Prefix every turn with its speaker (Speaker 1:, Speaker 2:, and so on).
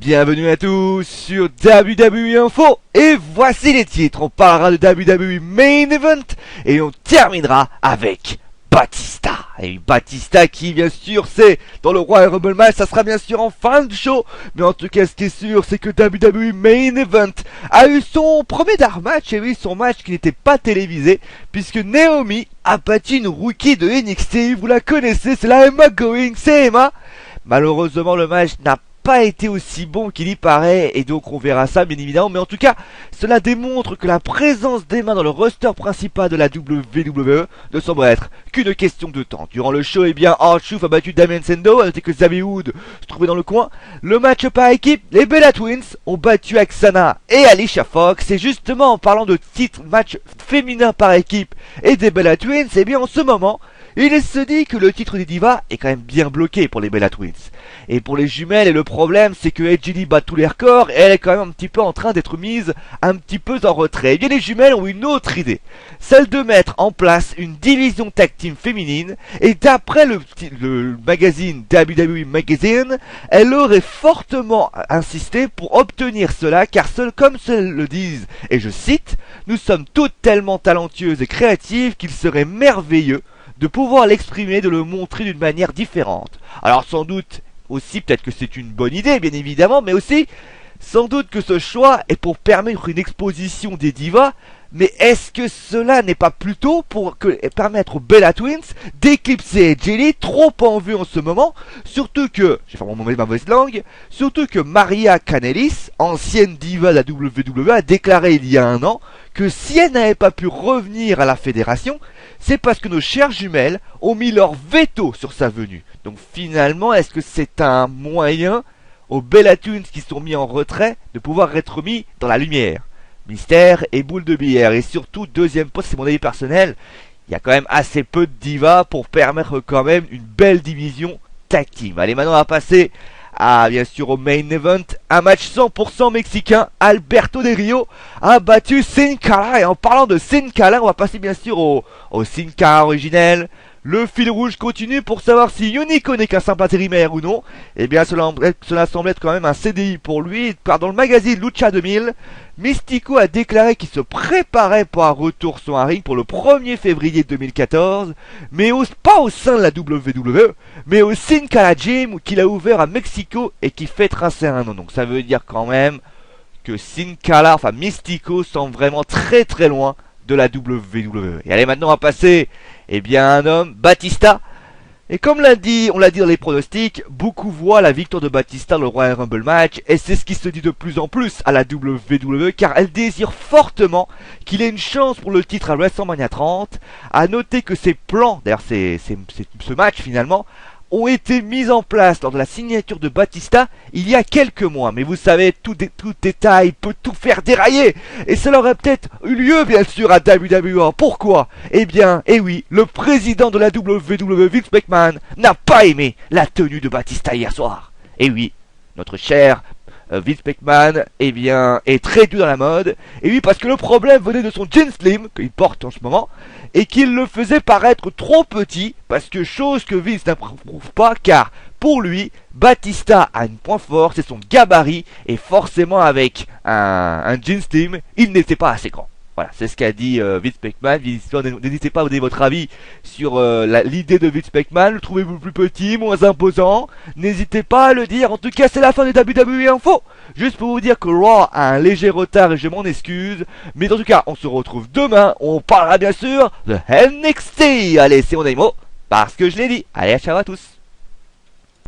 Speaker 1: Bienvenue à tous sur WWE Info et voici les titres. On parlera de WWE Main Event et on terminera avec Batista. Et Batista qui bien sûr c'est dans le Royal Rumble match, ça sera bien sûr en fin de show. Mais en tout cas ce qui est sûr c'est que WWE Main Event a eu son premier dark match. Et oui, son match qui n'était pas télévisé puisque Naomi a battu une rookie de NXT. Vous la connaissez, c'est la Emma Going, c'est Emma. Malheureusement le match n'a pas été aussi bon qu'il y paraît et donc on verra ça bien évidemment, mais en tout cas cela démontre que la présence d'Emma dans le roster principal de la WWE ne semble être qu'une question de temps. Durant le show, R-Truth a battu Damien Sandow, à noter que Xavier Wood se trouvait dans le coin. Le match par équipe, les Bella Twins ont battu Aksana et Alicia Fox, et justement en parlant de titre match féminin par équipe et des Bella Twins, en ce moment il se dit que le titre des Divas est quand même bien bloqué pour les Bella Twins. Et pour les jumelles, et le problème c'est que Edge Lee bat tous les records et elle est quand même un petit peu en train d'être mise un petit peu en retrait. Et bien les jumelles ont une autre idée, celle de mettre en place une division tag team féminine. Et d'après le magazine WWE Magazine, elle aurait fortement insisté pour obtenir cela, car comme elles le disent, et je cite, nous sommes toutes tellement talentueuses et créatives qu'il serait merveilleux de pouvoir l'exprimer, de le montrer d'une manière différente. Alors sans doute aussi, peut-être que c'est une bonne idée bien évidemment, mais aussi sans doute que ce choix est pour permettre une exposition des divas. Mais est-ce que cela n'est pas plutôt pour permettre aux Bella Twins d'éclipser Jelly, trop en vue en ce moment, surtout que, j'ai fait ma mauvaise langue, surtout que Maria Kanellis, ancienne diva de la WWE, a déclaré il y a un an que si elle n'avait pas pu revenir à la fédération, c'est parce que nos chères jumelles ont mis leur veto sur sa venue. Donc finalement, est-ce que c'est un moyen aux Bella Twins qui sont mis en retrait de pouvoir être mis dans la lumière? Mystère et boule de billard. Et surtout, deuxième point, c'est mon avis personnel, il y a quand même assez peu de divas pour permettre quand même une belle division tag team. Allez, maintenant on va passer à, bien sûr, au main event. Un match 100% mexicain. Alberto Del Rio a battu Sin Cara. Et en parlant de Sin Cara, on va passer bien sûr au Sin Cara originel. Le fil rouge continue pour savoir si Unico n'est qu'un simple intérimaire ou non. Et bien cela semble être quand même un CDI pour lui, car dans le magazine Lucha 2000, Mystico a déclaré qu'il se préparait pour un retour sur un ring pour le 1er février 2014, mais pas au sein de la WWE, mais au Sin Cara Gym qu'il a ouvert à Mexico et qui fêtera ses un an. Donc ça veut dire quand même que Sin Cara, enfin Mystico, semble vraiment très très loin de la WWE. Et allez, maintenant on va passer à un homme, Batista. Et comme on l'a dit dans les pronostics, beaucoup voient la victoire de Batista dans le Royal Rumble match, et c'est ce qui se dit de plus en plus à la WWE, car elle désire fortement qu'il ait une chance pour le titre à WrestleMania 30. À noter que ces plans, d'ailleurs ce match finalement, ont été mis en place lors de la signature de Batista il y a quelques mois. Mais vous savez, tout détail peut tout faire dérailler. Et cela aurait peut-être eu lieu bien sûr à WWE. Pourquoi? Oui, le président de la WWE, Vince McMahon, n'a pas aimé la tenue de Batista hier soir. Et oui, notre cher Vince McMahon est très dur dans la mode. Et oui, parce que le problème venait de son jean slim qu'il porte en ce moment, et qu'il le faisait paraître trop petit, parce que chose que Vince n'approuve pas, car pour lui, Batista a un point fort, c'est son gabarit, et forcément avec un jean slim, il n'était pas assez grand. Voilà, c'est ce qu'a dit Vince McMahon. N'hésitez pas à donner votre avis sur l'idée de Vince McMahon. Le trouvez-vous plus petit, moins imposant? N'hésitez pas à le dire. En tout cas, c'est la fin de WWE Info. Juste pour vous dire que Raw a un léger retard et je m'en excuse. Mais en tout cas, on se retrouve demain. On parlera bien sûr de NXT. Allez, c'est mon avis, parce que je l'ai dit. Allez, ciao à tous.